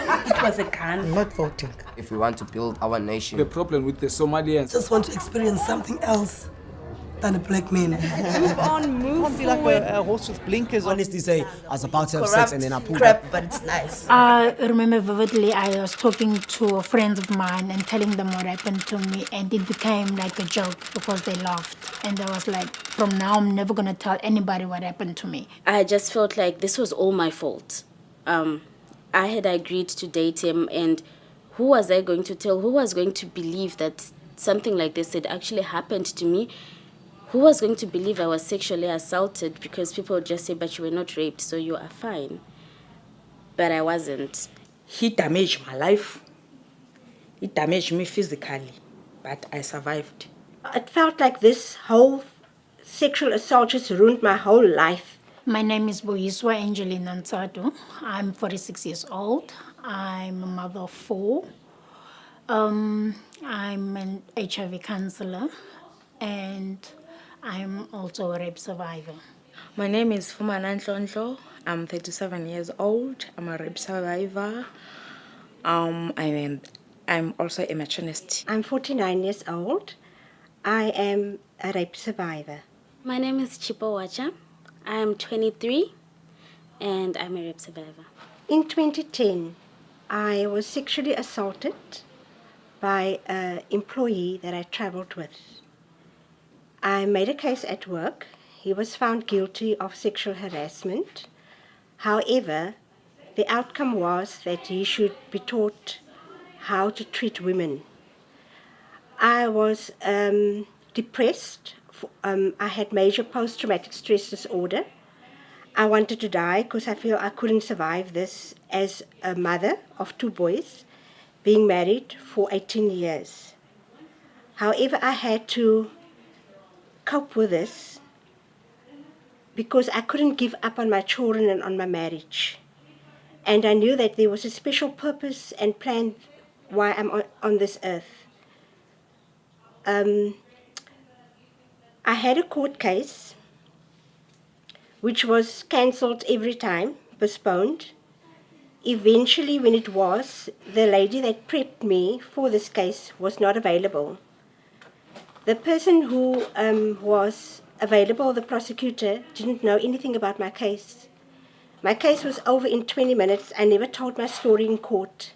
It was a gun. I'm not voting. If we want to build our nation. The problem with the Somalians. Just want to experience something else than a black man. Move on, move Can't be like forward. a horse with blinkers on. Honestly say, I was about to have Corrupt sex and then I pulled crap, up. but it's nice. I remember vividly I was talking to friends of mine and telling them what happened to me, and it became like a joke because they laughed. And I was like, from now I'm never going to tell anybody what happened to me. I just felt like this was all my fault. I had agreed to date him, and who was I going to tell? Who was going to believe that something like this had actually happened to me? Who was going to believe I was sexually assaulted? Because people would just say, but you were not raped, so you are fine. But I wasn't. He damaged my life. He damaged me physically, but I survived. It felt like this whole sexual assault just ruined my whole life. My name is Boyiswa Angelina Nsadu. I'm 46 years old. I'm a mother of 4. I'm an HIV counselor, and I'm also a rape survivor. My name is Fumana Nhlonhlo. I'm 37 years old. I'm a rape survivor. I'm also a maternist. I'm 49 years old. I am a rape survivor. My name is Chipo Wacha. I am 23, and I'm a rape survivor. In 2010, I was sexually assaulted by an employee that I traveled with. I made a case at work. He was found guilty of sexual harassment. However, the outcome was that he should be taught how to treat women. I was depressed. I had major post-traumatic stress disorder. I wanted to die because I feel I couldn't survive this as a mother of 2 boys, being married for 18 years. However, I had to cope with this because I couldn't give up on my children and on my marriage. And I knew that there was a special purpose and plan why I'm on this earth. I had a court case which was cancelled every time, postponed. Eventually, when it was, the lady that prepped me for this case was not available. The person who was available, the prosecutor, didn't know anything about my case. My case was over in 20 minutes. I never told my story in court.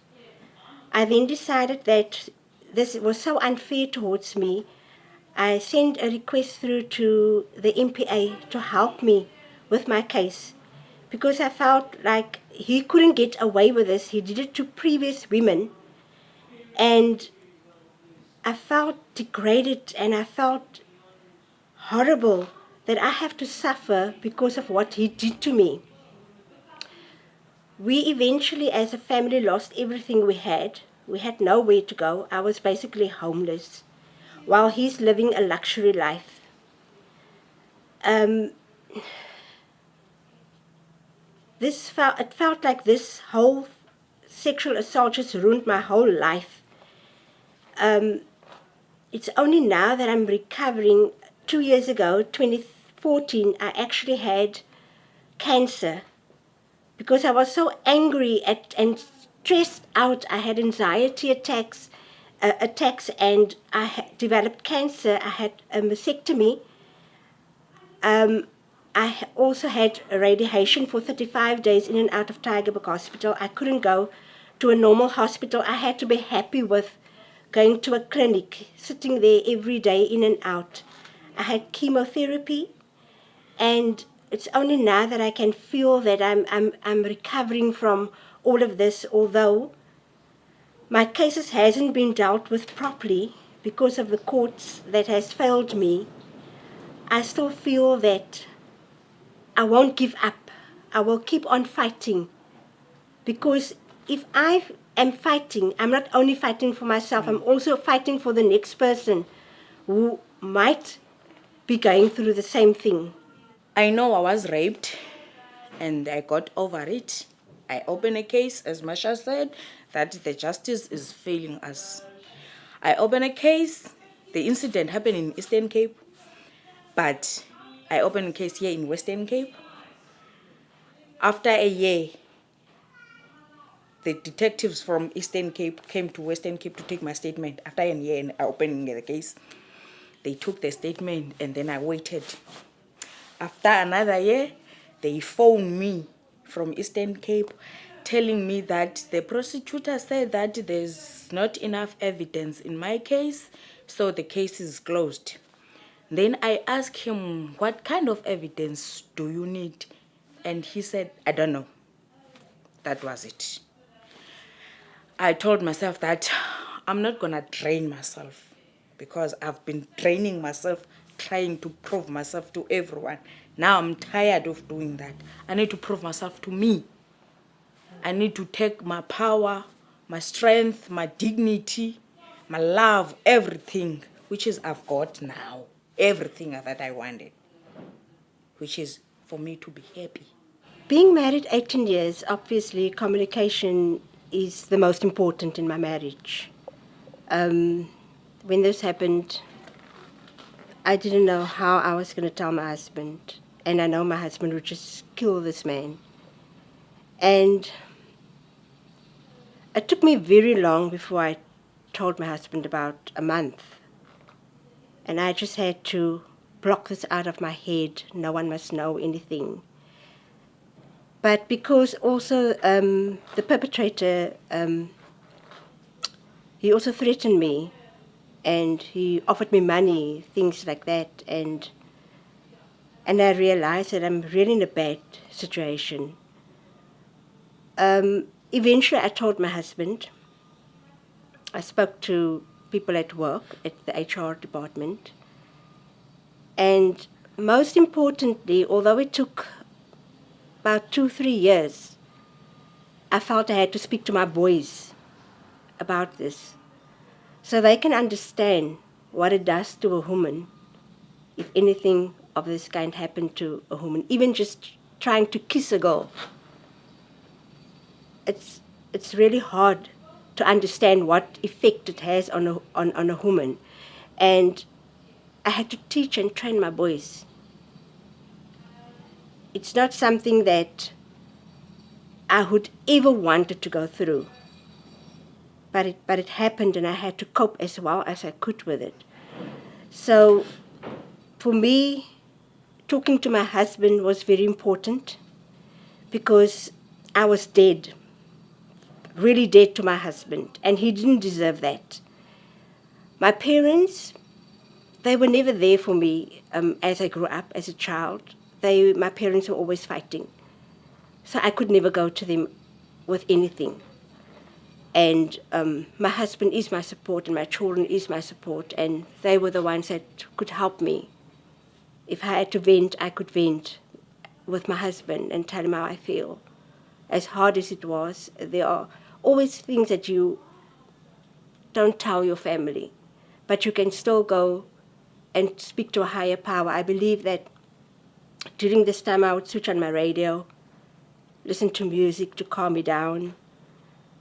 I then decided that this was so unfair towards me. I sent a request through to the MPA to help me with my case because I felt like he couldn't get away with this. He did it to previous women, and I felt degraded and I felt horrible that I have to suffer because of what he did to me. We eventually, as a family, lost everything we had. We had nowhere to go. I was basically homeless, while he's living a luxury life. It felt like this whole sexual assault just ruined my whole life. It's only now that I'm recovering. 2 years ago, 2014, I actually had cancer because I was so angry and stressed out. I had anxiety attacks, and I developed cancer. I had a mastectomy. I also had radiation for 35 days in and out of Tygerberg Hospital. I couldn't go to a normal hospital. I had to be happy with going to a clinic, sitting there every day in and out. I had chemotherapy, and it's only now that I can feel that I'm recovering from all of this, although my cases hasn't been dealt with properly because of the courts that has failed me. I still feel that I won't give up. I will keep on fighting, because if I am fighting, I'm not only fighting for myself, I'm also fighting for the next person who might be going through the same thing. I know I was raped, and I got over it. I opened a case, as Masha said, that the justice is failing us. I opened a case. The incident happened in Eastern Cape, but I opened a case here in Western Cape. After a year, the detectives from Eastern Cape came to Western Cape to take my statement after a year and opening the case. They took the statement and then I waited. After another year, they phoned me from Eastern Cape telling me that the prosecutor said that there's not enough evidence in my case, so the case is closed. Then I asked him, what kind of evidence do you need? And he said, I don't know. That was it. I told myself that I'm not going to drain myself because I've been draining myself, trying to prove myself to everyone. Now I'm tired of doing that. I need to prove myself to me. I need to take my power, my strength, my dignity, my love, everything, which is I've got now. Everything that I wanted, which is for me to be happy. Being married 18 years, obviously communication is the most important in my marriage. When this happened, I didn't know how I was going to tell my husband. And I know my husband would just kill this man. And it took me very long before I told my husband, about a month. And I just had to block this out of my head. No one must know anything. But because also the perpetrator, he also threatened me, and he offered me money, things like that. And I realized that I'm really in a bad situation. Eventually, I told my husband. I spoke to people at work, at the HR department. And most importantly, although it took about 2-3 years, I felt I had to speak to my boys about this so they can understand what it does to a woman if anything of this kind happened to a woman, even just trying to kiss a girl. It's really hard to understand what effect it has on a woman. And I had to teach and train my boys. It's not something that I would ever wanted to go through. But it happened, and I had to cope as well as I could with it. So for me, talking to my husband was very important because I was dead. Really dead to my husband, and he didn't deserve that. My parents, they were never there for me as I grew up as a child. My parents were always fighting, so I could never go to them with anything. And my husband is my support, and my children is my support, and they were the ones that could help me. If I had to vent, I could vent with my husband and tell him how I feel. As hard as it was, there are always things that you don't tell your family, but you can still go and speak to a higher power. I believe that during this time I would switch on my radio, listen to music to calm me down,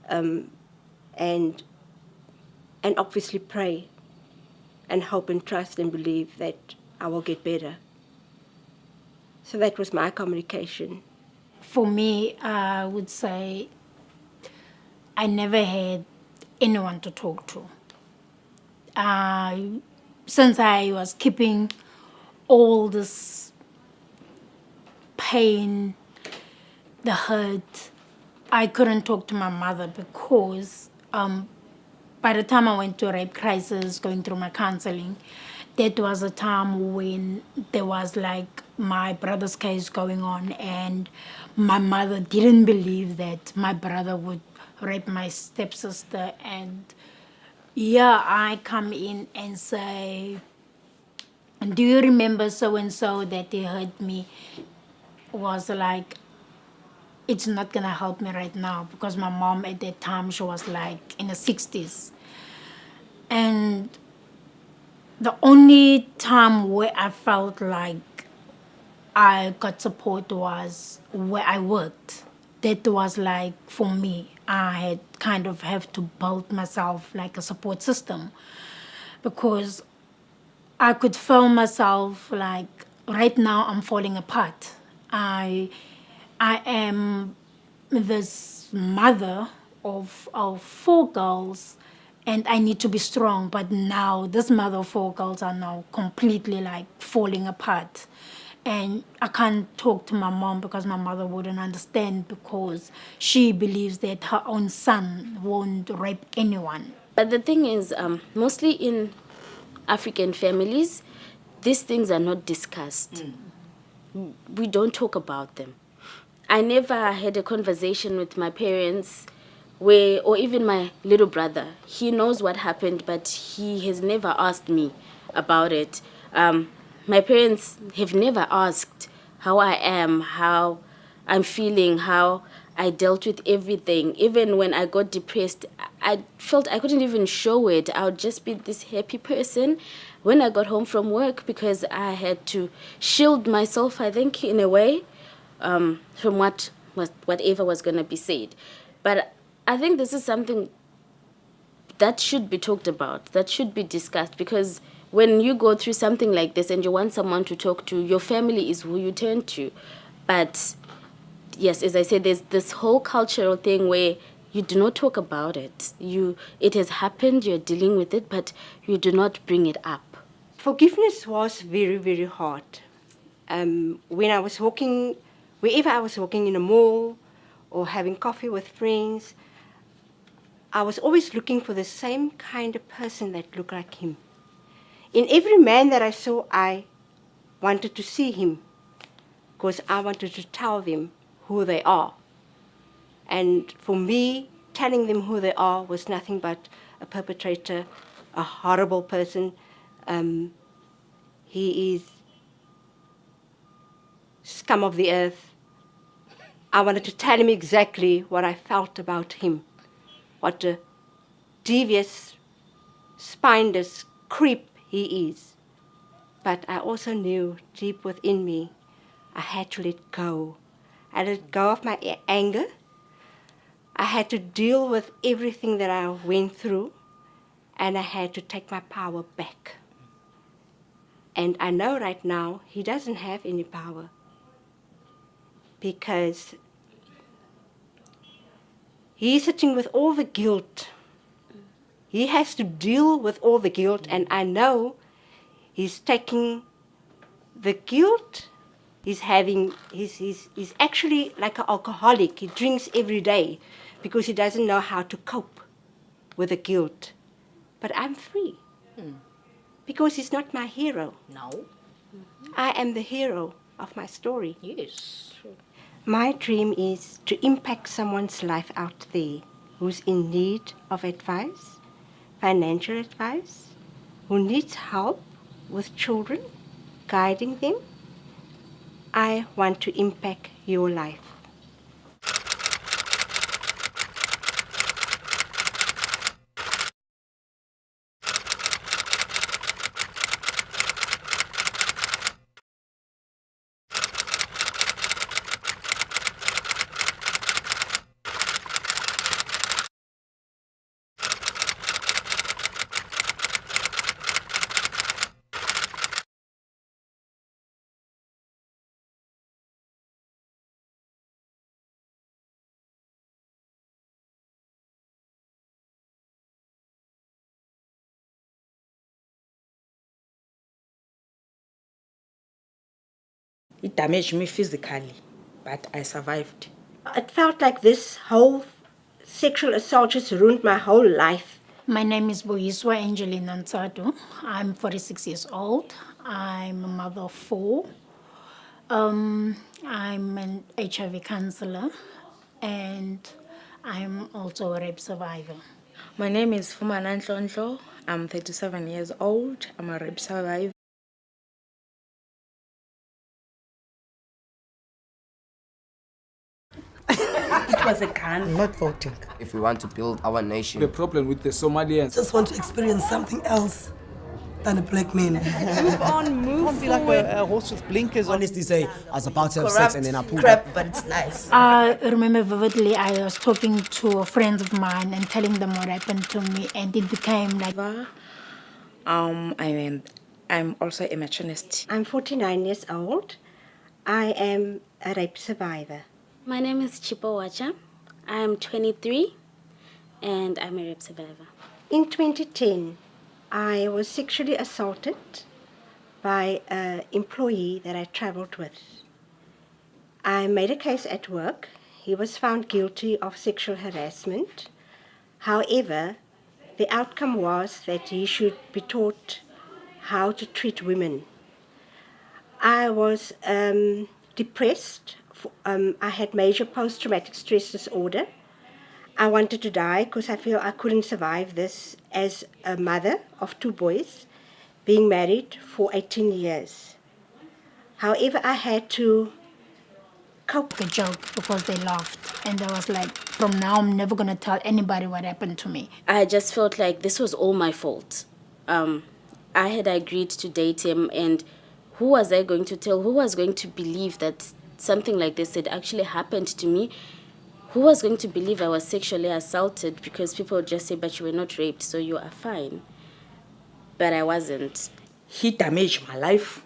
and obviously pray and hope and trust and believe that I will get better. So that was my communication. For me, I would say I never had anyone to talk to. Since I was keeping all this pain, the hurt, I couldn't talk to my mother because by the time I went to a rape crisis, going through my counseling, that was a time when there was like my brother's case going on, and my mother didn't believe that my brother would rape my stepsister. And yeah, I come in and say, do you remember so-and-so that they hurt me? Was like, it's not gonna help me right now, because my mom at that time, she was like in the 60s. And the only time where I felt like I got support was where I worked. That was like, for me, I had kind of have to build myself like a support system, because I could feel myself like right now I'm falling apart. I am this mother of 4 girls, and I need to be strong. But now this mother of 4 girls are now completely like falling apart. And I can't talk to my mom because my mother wouldn't understand, because she believes that her own son won't rape anyone. But the thing is, mostly in African families, these things are not discussed. We don't talk about them. I never had a conversation with my parents where, or even my little brother. He knows what happened, but he has never asked me about it. My parents have never asked how I am, how I'm feeling, how I dealt with everything. Even when I got depressed, I felt I couldn't even show it. I would just be this happy person when I got home from work, because I had to shield myself, I think, in a way, from whatever was going to be said. But I think this is something that should be talked about, that should be discussed, because when you go through something like this and you want someone to talk to, your family is who you turn to. But yes, as I said, there's this whole cultural thing where you do not talk about it. It has happened, you're dealing with it, but you do not bring it up. Forgiveness was very, very hard. When I was walking, wherever I was walking in a mall or having coffee with friends, I was always looking for the same kind of person that looked like him. In every man that I saw, I wanted to see him, because I wanted to tell them who they are. And for me, telling them who they are was nothing but a perpetrator, a horrible person. He is scum of the earth. I wanted to tell him exactly what I felt about him, what a devious, spineless creep he is. But I also knew deep within me I had to let go. I let go of my anger. I had to deal with everything that I went through, and I had to take my power back. And I know right now he doesn't have any power, because he's sitting with all the guilt. He has to deal with all the guilt, and I know he's taking the guilt. He's actually like an alcoholic. He drinks every day because he doesn't know how to cope with the guilt. But I'm free because he's not my hero. No. I am the hero of my story. Yes. My dream is to impact someone's life out there who's in need of advice, financial advice, who needs help with children, guiding them. I want to impact your life. It damaged me physically, but I survived. It felt like this whole sexual assault just ruined my whole life. My name is Boyiswa Angelina Nsadu. I'm 46 years old. I'm a mother of 4. I'm an HIV counselor, and I'm also a rape survivor. My name is Fumana Nhlonhlo. I'm 37 years old. I'm a rape survivor. It was a gun. I'm not voting. If we want to build our nation, The problem with the Somalians, Just want to experience something else than a black man. Don't be like a horse with blinkers on. Honestly say, I was about to have sex and then I pulled crap, up. but it's nice. I remember vividly I was talking to friends of mine and telling them what happened to me, and it became like... I'm also a matronist. I'm 49 years old. I am a rape survivor. My name is Chipo Wacha. I am 23. And I'm a rape survivor. In 2010, I was sexually assaulted by an employee that I traveled with. I made a case at work. He was found guilty of sexual harassment. However, the outcome was that he should be taught how to treat women. I was depressed. I had major post-traumatic stress disorder. I wanted to die because I feel I couldn't survive this as a mother of 2 boys, being married for 18 years. However, I had to cope. The joke because they laughed, and I was like, from now I'm never gonna tell anybody what happened to me. I just felt like this was all my fault. I had agreed to date him, and who was I going to tell? Who was going to believe that something like this had actually happened to me? Who was going to believe I was sexually assaulted? Because people would just say, but you were not raped, so you are fine. But I wasn't. He damaged my life.